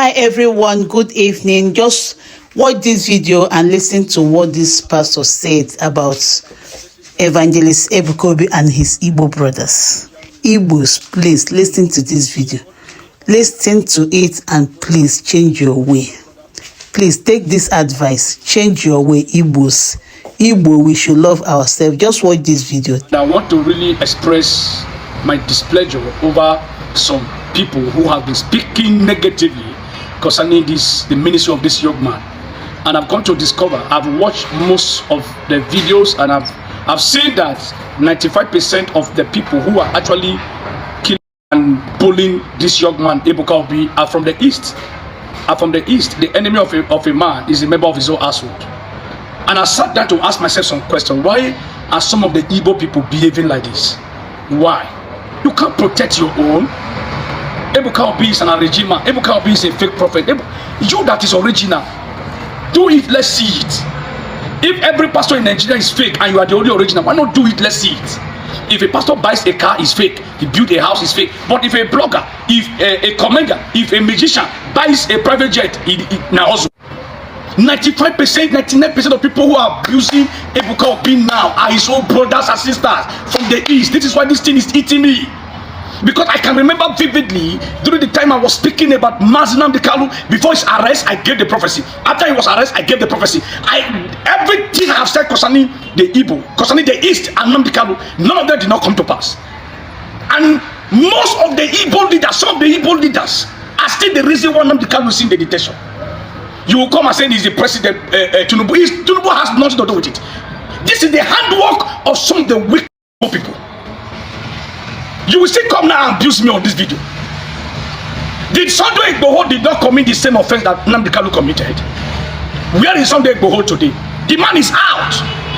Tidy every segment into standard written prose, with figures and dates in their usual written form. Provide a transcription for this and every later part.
Hi everyone, good evening. Just watch this video and listen to what this pastor said about Evangelist Ebuka Obi and his Igbo brothers. Igbos, please listen to this video. Listen to it and please change your way. Please take this advice. Change your way, Igbos. Igbo, we should love ourselves. Just watch this video. I want to really express my displeasure over some people who have been speaking negatively concerning the ministry of this young man. And I've come to discover, I've watched most of the videos and I've seen that 95% of the people who are actually killing and bullying this young man, Ebuka Obi, are from the East. The enemy of a man is a member of his own household. And I sat down to ask myself some questions. Why are some of the Igbo people behaving like this? Why? You can't protect your own. Ebuka Obi is an original. Ebuka Obi is a fake prophet. You that is original, do it, let's see it. If every pastor in Nigeria is fake and you are the only original, why not do it, let's see it. If a pastor buys a car, is fake. He built a house, is fake. But if a blogger, if a commander, if a magician buys a private jet, now also 95%, 99% of people who are abusing Ebuka Obi now are his own brothers and sisters from the East. This is why this thing is eating me. Because I can remember vividly during the time I was speaking about Nnamdi Kanu. Before his arrest, I gave the prophecy. After he was arrested, I gave the prophecy. Everything I have said concerning the Igbo, concerning the East and Nnamdi Kanu, none of them did not come to pass. And most of the Igbo leaders, some of the Igbo leaders, are still the reason why Nnamdi Kanu is in the detention. You will come and say he's the president, Tinubu. Tinubu has nothing to do with it. This is the handwork of some of the wicked people. You will still come now and abuse me on this video. Did Sunday Igboho did not commit the same offense that Nnamdi Kanu committed? Where is Sunday Igboho today? The man is out,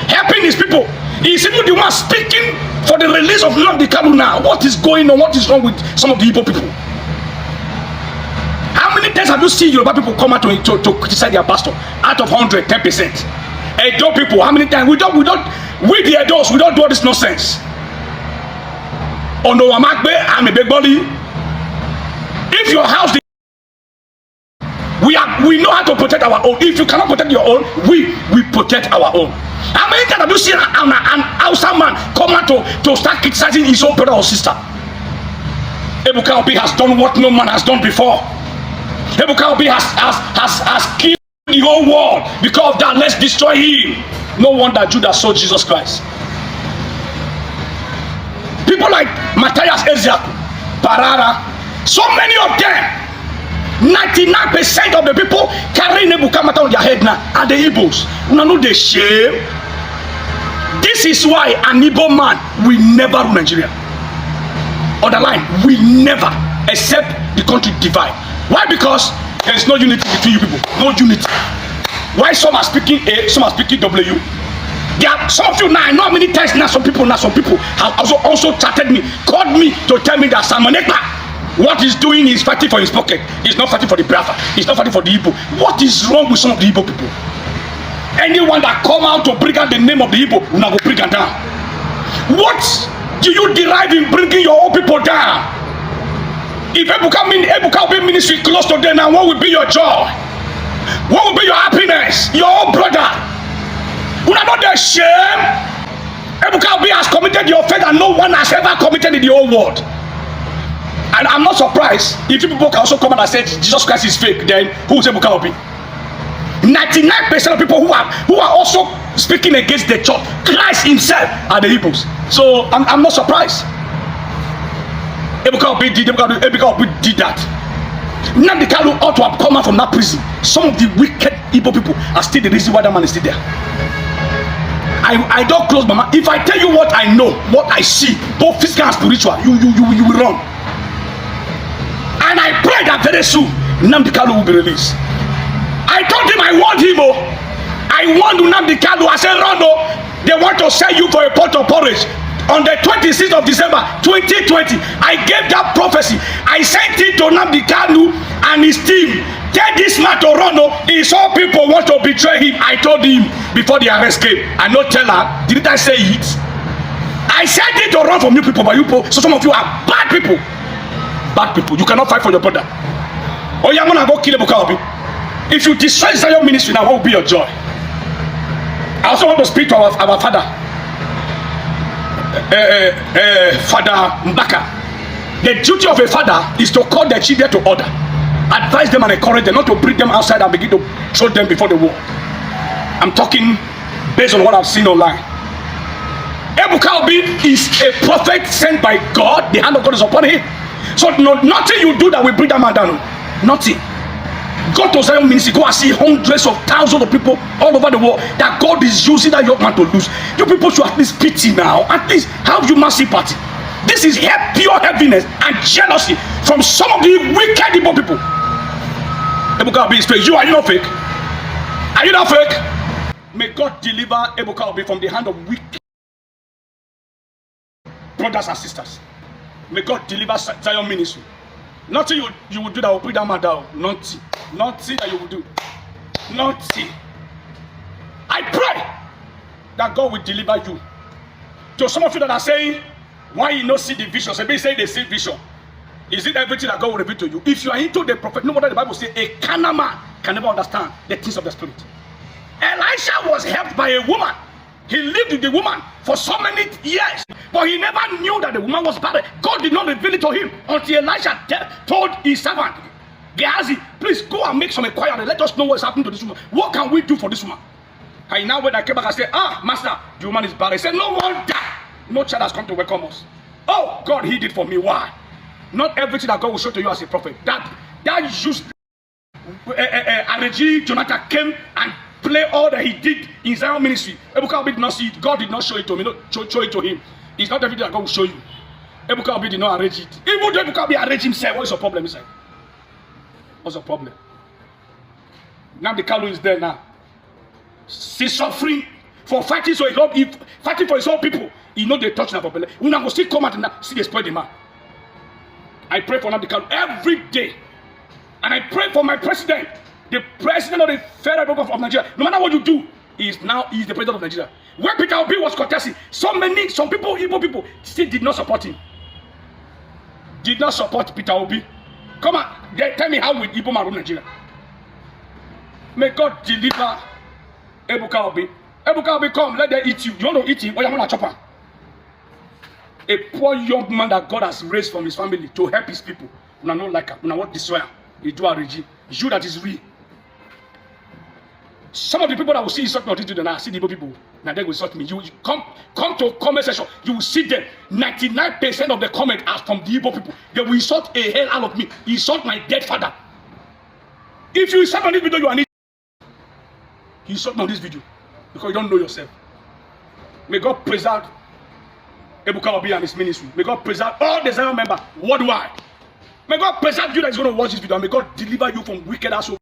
helping his people. He is even the one speaking for the release of Nnamdi Kanu now. What is going on? What is wrong with some of the Igbo people? How many times have you seen Yoruba people come out to criticize their pastor? Out of 100, 10%. Edo people, how many times? We the Edos, we don't do all this nonsense. Oh no, I'm a big body. If your house, we know how to protect our own. If you cannot protect your own, we protect our own. How many times have you seen an outside man come out to start criticizing his own brother or sister? Ebuka Obi has done what no man has done before. Ebuka Obi has killed the whole world. Because of that, let's destroy him. No wonder Judas sold Jesus Christ. People like Matthias Ezeaku, Parara, so many of them, 99% of the people carrying Ebuka Mata on their head now are the Igbos. You know the shame. This is why an Igbo man will never rule Nigeria. On the line, we never, except the country divide. Why? Because there is no unity between you people. No unity. Why some are speaking A, some are speaking W? There are some of you now, I know how many times now some people have also chatted me, called me to tell me that Simon Ekpa, what he's doing is fighting for his pocket. He's not fighting for the Biafra. He's not fighting for the Igbo. What is wrong with some of the Igbo people? Anyone that come out to bring out the name of the Igbo, will not go bring them down. What do you derive in bringing your own people down? If Ebuka Obi ministry close to them now, what will be your joy? What will be your happiness? Your own brother. You are not the shame. Ebuka Obi has committed the offense that no one has ever committed in the whole world. And I'm not surprised if people can also come out and say Jesus Christ is fake. Then who is Ebuka Obi? 99% of people who are also speaking against the church, Christ himself, are the Igbos. So I'm not surprised. Ebuka Obi did that. Nnamdi Kanu ought to have come out from that prison. Some of the wicked Igbo people are still the reason why that man is still there. I don't close my mouth. If I tell you what I know, what I see, both physical and spiritual, you will run. And I pray that very soon Nnamdi Kanu will be released. I told him I want him. I want Nnamdi Kanu. I said, Rondo, they want to sell you for a pot of porridge. On the 26th of December 2020, I gave that prophecy. I sent it to Nnamdi Kanu and his team. Tell this man to run. His all people want to betray him. I told him before the arrest came. I not tell her. Didn't I say it? I said it to run from you people, but you people, so some of you are bad people. Bad people. You cannot fight for your brother. Oh, yeah, I'm gonna go kill Ebuka Obi. If you destroy Zion ministry now, what will be your joy? I also want to speak to our father, Father Mbaka. The duty of a father is to call their children to order, advise them and encourage them, not to bring them outside and begin to throw them before the wall. I'm talking based on what I've seen online. Ebuka Obi is a prophet sent by God. The hand of God is upon him. So nothing you do that will bring that man down. Nothing. Go to Zion ministry, go and see hundreds of thousands of people all over the world that God is using that young man to lose. You people should at least pity now. At least have human sympathy. This is pure heaviness and jealousy from some of the wicked Igbo people. Ebuka Obi is fake. Are you not fake? Are you not fake? May God deliver Ebuka Obi from the hand of wicked brothers and sisters. May God deliver Zion ministry. Nothing you will do that will bring that man down. Nothing. Nothing that you will do. Nothing. I pray that God will deliver you. To some of you that are saying, why you not see the vision? Some people say they see vision. Is it everything that God will reveal to you? If you are into the prophet, no wonder the Bible says a carnal man can never understand the things of the spirit. Elisha was helped by a woman. He lived with the woman for so many years, but he never knew that the woman was barren. God did not reveal it to him until Elisha told his servant, Gehazi, please go and make some inquiry and let us know what's happening to this woman. What can we do for this woman? And now when I came back, I said, master, the woman is barren. He said, no wonder no child has come to welcome us. Oh, God, he did for me. Why? Not everything that God will show to you as a prophet. That used RG Jonathan came and play all that he did in Zion ministry. Ebuka Obi did not see it. God did not show it to me. Not show it to him. It's not everything that God will show you. Ebuka Obi did not arrange it. Even though Ebuka Obi arranged himself, what is the problem inside? What's the problem? Now the Kalu is there now. He's suffering for fighting so fighting for his own people. You know they touch now for we now go still come out and see they spoil the man. I pray for Nnamdi Kanu every day. And I pray for my president, the president of the Federal Republic of Nigeria. No matter what you do, he is the president of Nigeria. When Peter Obi was contesting, some people, Igbo people, still did not support him. Did not support Peter Obi. Come on, tell me how will Igbo man rule Nigeria? May God deliver Ebuka Obi. Ebuka Obi, come, let them eat you. You want to eat him? Or you want to chop him? A poor young man that God has raised from his family to help his people. Una not like him. Una want destroy him. He do a regime. You that is real. Some of the people that will see insult me to now see the Igbo people. Now they will insult me. You come to comment section. You will see them. 99% of the comment are from the Igbo people. They will insult a hell out of me. Insult my dead father. If you insult on this video, you are need. You insult me on this video because you don't know yourself. May God preserve Ebuka Obi and his ministry. May God preserve all the Zion members worldwide. May God preserve you that is going to watch this video. And may God deliver you from wicked assholes.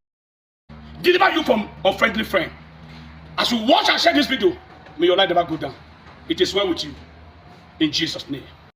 Deliver you from unfriendly friend. As you watch and share this video, may your life never go down. It is well with you. In Jesus' name.